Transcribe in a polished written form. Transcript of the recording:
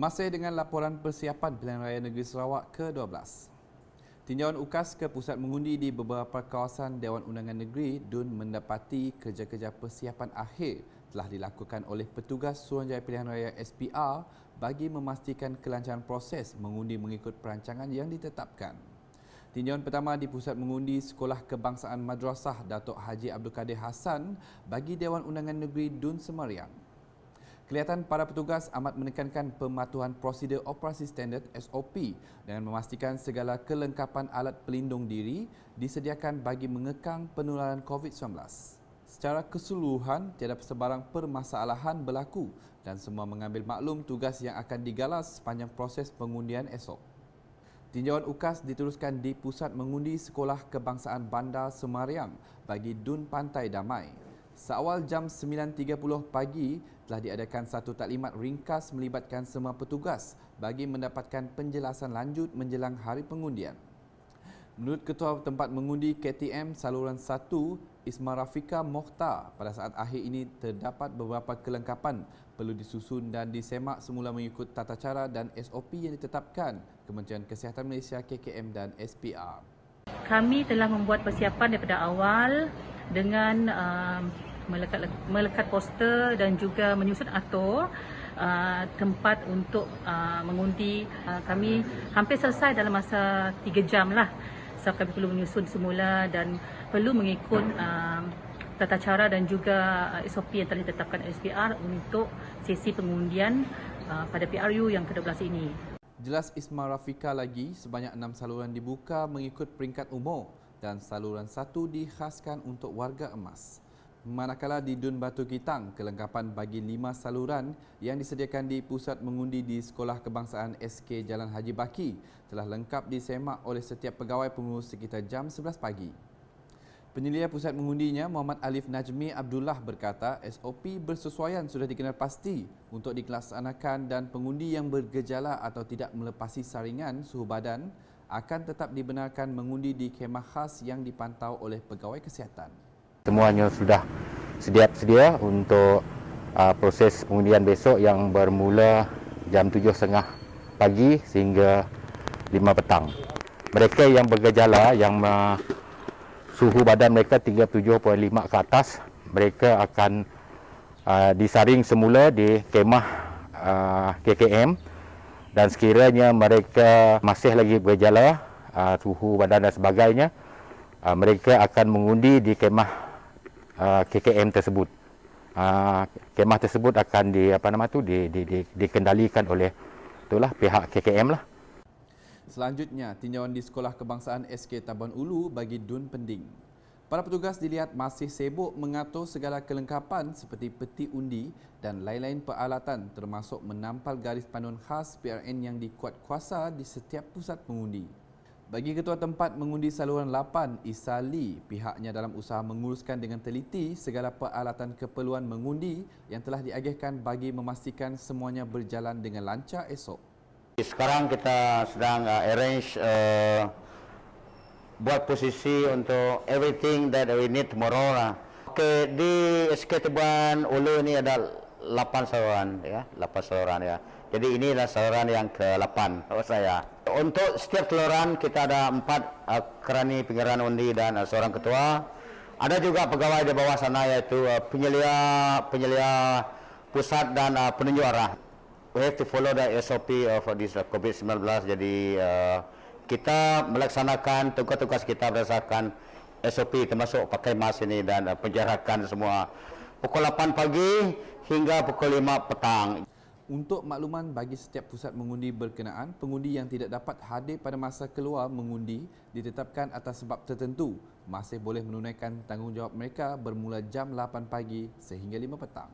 Masih dengan laporan persiapan Pilihan Raya Negeri Sarawak ke-12. Tinjauan UKAS ke pusat mengundi di beberapa kawasan Dewan Undangan Negeri DUN mendapati kerja-kerja persiapan akhir telah dilakukan oleh petugas Suruhanjaya Pilihan Raya SPR bagi memastikan kelancaran proses mengundi mengikut perancangan yang ditetapkan. Tinjauan pertama di pusat mengundi Sekolah Kebangsaan Madrasah Datuk Haji Abdul Kadir Hassan bagi Dewan Undangan Negeri DUN Semariang. Kelihatan para petugas amat menekankan pematuhan prosedur operasi standard SOP dengan memastikan segala kelengkapan alat pelindung diri disediakan bagi mengekang penularan COVID-19. Secara keseluruhan, tiada sebarang permasalahan berlaku dan semua mengambil maklum tugas yang akan digalas sepanjang proses pengundian esok. Tinjauan UKAS diteruskan di Pusat Mengundi Sekolah Kebangsaan Bandar Semariang bagi DUN Pantai Damai. Seawal jam 9.30 pagi telah diadakan satu taklimat ringkas melibatkan semua petugas bagi mendapatkan penjelasan lanjut menjelang hari pengundian. Menurut Ketua Tempat Mengundi KTM Saluran 1, Isma Rafika Mokhtar, pada saat akhir ini terdapat beberapa kelengkapan perlu disusun dan disemak semula mengikut tata cara dan SOP yang ditetapkan Kementerian Kesihatan Malaysia KKM dan SPR. Kami telah membuat persiapan daripada awal dengan melekat poster dan juga menyusun atur tempat untuk mengundi. Kami hampir selesai dalam masa 3 jam lah. So kami perlu menyusun semula dan perlu mengikut tata cara dan juga SOP yang telah ditetapkan SPR untuk sesi pengundian pada PRU yang ke-12 ini. Jelas Isma Rafika lagi, sebanyak 6 saluran dibuka mengikut peringkat umur dan saluran 1 dikhaskan untuk warga emas. Manakala di DUN Batu Kitang, kelengkapan bagi 5 saluran yang disediakan di Pusat Mengundi di Sekolah Kebangsaan SK Jalan Haji Baki telah lengkap disemak oleh setiap pegawai pengurus sekitar jam 11 pagi. Penyelia pusat mengundinya, Muhammad Alif Najmi Abdullah berkata SOP bersesuaian sudah dikenal pasti untuk dilaksanakan dan pengundi yang bergejala atau tidak melepasi saringan suhu badan akan tetap dibenarkan mengundi di khemah khas yang dipantau oleh pegawai kesihatan. Semuanya sudah sedia untuk proses pengundian besok yang bermula jam 7.30 pagi sehingga 5 petang. Mereka yang bergejala, yang suhu badan mereka 37.5 ke atas, mereka akan disaring semula di kemah KKM, dan sekiranya mereka masih lagi bergejala, suhu badan dan sebagainya, mereka akan mengundi di kemah KKM tersebut. Kemah tersebut akan dikendalikan oleh pihak KKM lah. Selanjutnya, tinjauan di Sekolah Kebangsaan SK Tabuan Ulu bagi DUN Pending. Para petugas dilihat masih sibuk mengatur segala kelengkapan seperti peti undi dan lain-lain peralatan termasuk menampal garis panduan khas PRN yang dikuat kuasa di setiap pusat mengundi. Bagi Ketua Tempat Mengundi Saluran 8, Isali, pihaknya dalam usaha menguruskan dengan teliti segala peralatan keperluan mengundi yang telah diagihkan bagi memastikan semuanya berjalan dengan lancar esok. Sekarang kita sedang arrange buat posisi untuk everything that we need tomorrow lah. Okay, di SK Tabuan Ulu ini ada 8 saluran ya, 8 saluran ya. Jadi ini adalah saluran yang ke-8 saya. Untuk setiap saluran kita ada 4 kerani pengiraan undi dan seorang ketua. Ada juga pegawai di bawah sana yaitu penyelia pusat dan penunjuk arah. We have to follow the SOP of this COVID-19. Jadi kita melaksanakan tugas-tugas kita berdasarkan SOP termasuk pakai mask ini dan penjarakan semua. Pukul 8 pagi hingga pukul 5 petang. Untuk makluman bagi setiap pusat mengundi berkenaan, pengundi yang tidak dapat hadir pada masa keluar mengundi ditetapkan atas sebab tertentu masih boleh menunaikan tanggungjawab mereka bermula jam 8 pagi sehingga 5 petang.